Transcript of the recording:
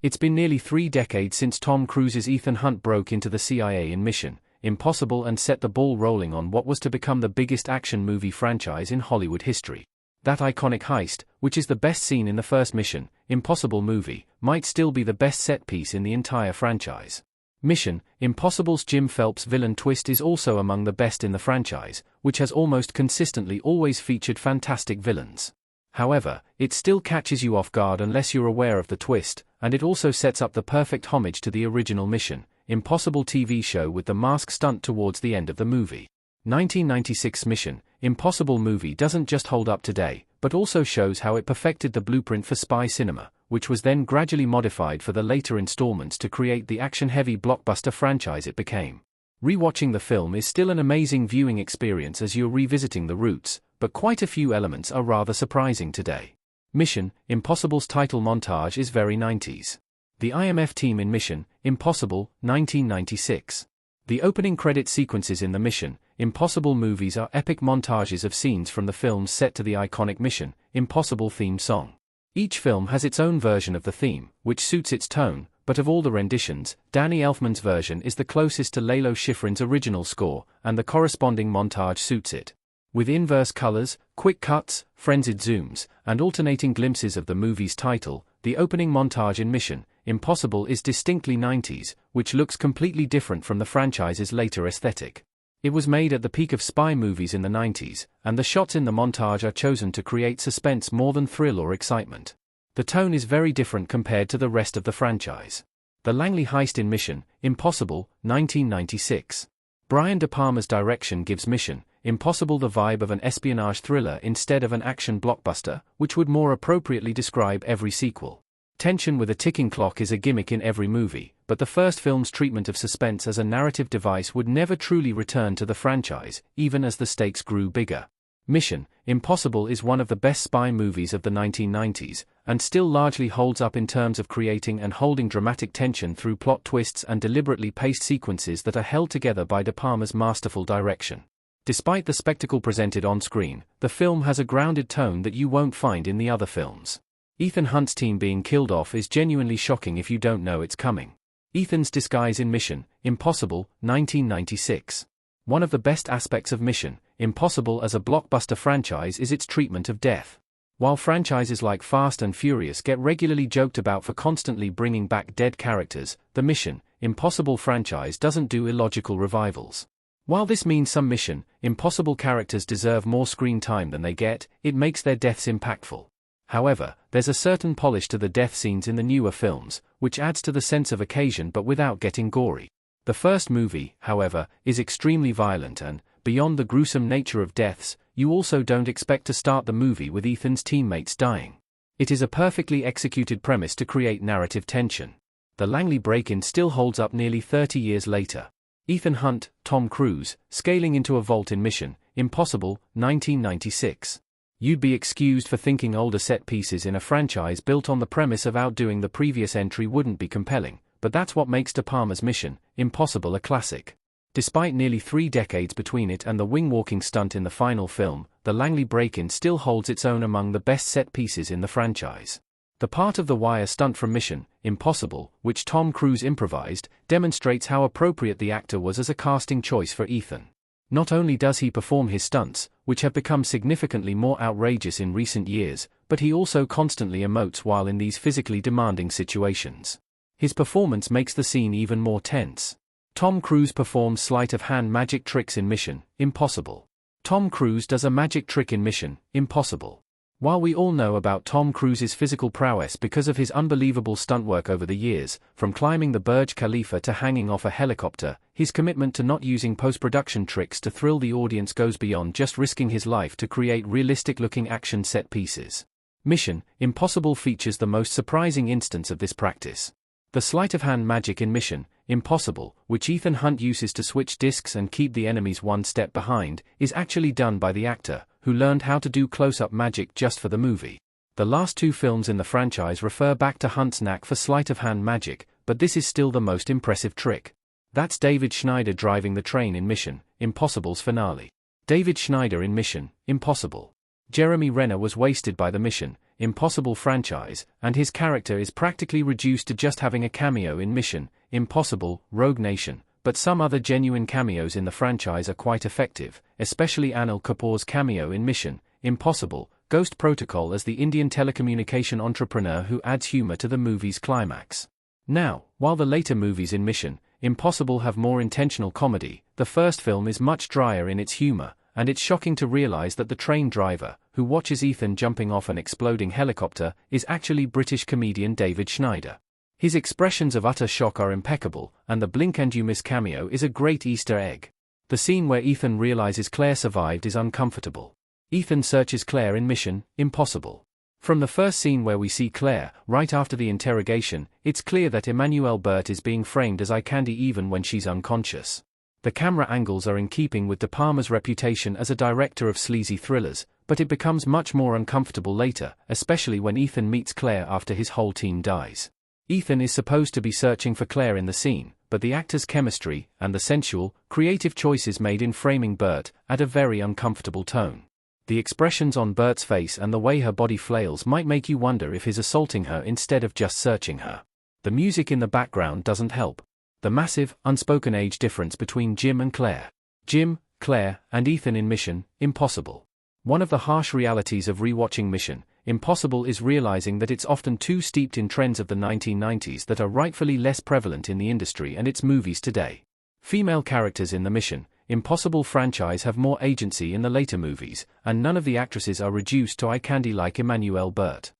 It's been nearly 3 decades since Tom Cruise's Ethan Hunt broke into the CIA in Mission: Impossible and set the ball rolling on what was to become the biggest action movie franchise in Hollywood history. That iconic heist, which is the best scene in the first Mission: Impossible movie, might still be the best set piece in the entire franchise. Mission: Impossible's Jim Phelps villain twist is also among the best in the franchise, which has almost consistently always featured fantastic villains. However, it still catches you off guard unless you're aware of the twist, and it also sets up the perfect homage to the original Mission: Impossible TV show with the mask stunt towards the end of the movie. 1996's Mission: Impossible movie doesn't just hold up today, but also shows how it perfected the blueprint for spy cinema, which was then gradually modified for the later installments to create the action-heavy blockbuster franchise it became. Rewatching the film is still an amazing viewing experience as you're revisiting the roots, but quite a few elements are rather surprising today. Mission: Impossible's title montage is very 90s. The IMF team in Mission: Impossible, 1996. The opening credit sequences in the Mission: Impossible movies are epic montages of scenes from the films set to the iconic Mission: Impossible theme song. Each film has its own version of the theme, which suits its tone, but of all the renditions, Danny Elfman's version is the closest to Lalo Schifrin's original score, and the corresponding montage suits it. With inverse colors, quick cuts, frenzied zooms, and alternating glimpses of the movie's title, the opening montage in Mission: Impossible is distinctly 90s, which looks completely different from the franchise's later aesthetic. It was made at the peak of spy movies in the 90s, and the shots in the montage are chosen to create suspense more than thrill or excitement. The tone is very different compared to the rest of the franchise. The Langley heist in Mission: Impossible, 1996. Brian De Palma's direction gives Mission: Impossible the vibe of an espionage thriller instead of an action blockbuster, which would more appropriately describe every sequel. Tension with a ticking clock is a gimmick in every movie, but the first film's treatment of suspense as a narrative device would never truly return to the franchise, even as the stakes grew bigger. Mission: Impossible is one of the best spy movies of the 1990s, and still largely holds up in terms of creating and holding dramatic tension through plot twists and deliberately paced sequences that are held together by De Palma's masterful direction. Despite the spectacle presented on screen, the film has a grounded tone that you won't find in the other films. Ethan Hunt's team being killed off is genuinely shocking if you don't know it's coming. Ethan's disguise in Mission: Impossible, 1996. One of the best aspects of Mission: Impossible as a blockbuster franchise is its treatment of death. While franchises like Fast and Furious get regularly joked about for constantly bringing back dead characters, the Mission: Impossible franchise doesn't do illogical revivals. While this means some Mission: Impossible characters deserve more screen time than they get, it makes their deaths impactful. However, there's a certain polish to the death scenes in the newer films, which adds to the sense of occasion but without getting gory. The first movie, however, is extremely violent and, beyond the gruesome nature of deaths, you also don't expect to start the movie with Ethan's teammates dying. It is a perfectly executed premise to create narrative tension. The Langley break-in still holds up nearly 30 years later. Ethan Hunt, Tom Cruise, scaling into a vault in Mission: Impossible, 1996. You'd be excused for thinking older set pieces in a franchise built on the premise of outdoing the previous entry wouldn't be compelling, but that's what makes De Palma's Mission: Impossible a classic. Despite nearly 3 decades between it and the wing-walking stunt in the final film, the Langley break-in still holds its own among the best set pieces in the franchise. The part of the wire stunt from Mission: Impossible, which Tom Cruise improvised, demonstrates how appropriate the actor was as a casting choice for Ethan. Not only does he perform his stunts, which have become significantly more outrageous in recent years, but he also constantly emotes while in these physically demanding situations. His performance makes the scene even more tense. Tom Cruise performs sleight-of-hand magic tricks in Mission: Impossible. Tom Cruise does a magic trick in Mission: Impossible. While we all know about Tom Cruise's physical prowess because of his unbelievable stunt work over the years, from climbing the Burj Khalifa to hanging off a helicopter, his commitment to not using post-production tricks to thrill the audience goes beyond just risking his life to create realistic-looking action set pieces. Mission: Impossible features the most surprising instance of this practice. The sleight-of-hand magic in Mission: Impossible, which Ethan Hunt uses to switch discs and keep the enemies one step behind, is actually done by the actor, who learned how to do close-up magic just for the movie. The last 2 films in the franchise refer back to Hunt's knack for sleight-of-hand magic, but this is still the most impressive trick. That's David Schneider driving the train in Mission: Impossible's finale. David Schneider in Mission: Impossible. Jeremy Renner was wasted by the Mission: Impossible franchise, and his character is practically reduced to just having a cameo in Mission Impossible, Rogue Nation, but some other genuine cameos in the franchise are quite effective, especially Anil Kapoor's cameo in Mission Impossible, Ghost Protocol as the Indian telecommunication entrepreneur who adds humor to the movie's climax. Now, while the later movies in Mission Impossible have more intentional comedy, the first film is much drier in its humor, and it's shocking to realize that the train driver, who watches Ethan jumping off an exploding helicopter, is actually British comedian David Schneider. His expressions of utter shock are impeccable, and the blink and you miss cameo is a great Easter egg. The scene where Ethan realizes Claire survived is uncomfortable. Ethan searches Claire in Mission Impossible. From the first scene where we see Claire, right after the interrogation, it's clear that Emmanuelle Burt is being framed as eye candy even when she's unconscious. The camera angles are in keeping with De Palma's reputation as a director of sleazy thrillers, but it becomes much more uncomfortable later, especially when Ethan meets Claire after his whole team dies. Ethan is supposed to be searching for Claire in the scene, but the actors' chemistry, and the sensual, creative choices made in framing Burt, add a very uncomfortable tone. The expressions on Bert's face and the way her body flails might make you wonder if he's assaulting her instead of just searching her. The music in the background doesn't help. The massive, unspoken age difference between Jim and Claire. Jim, Claire, and Ethan in Mission Impossible. One of the harsh realities of rewatching Mission Impossible is realizing that it's often too steeped in trends of the 1990s that are rightfully less prevalent in the industry and its movies today. Female characters in the Mission Impossible franchise have more agency in the later movies, and none of the actresses are reduced to eye candy like Emmanuelle Burt.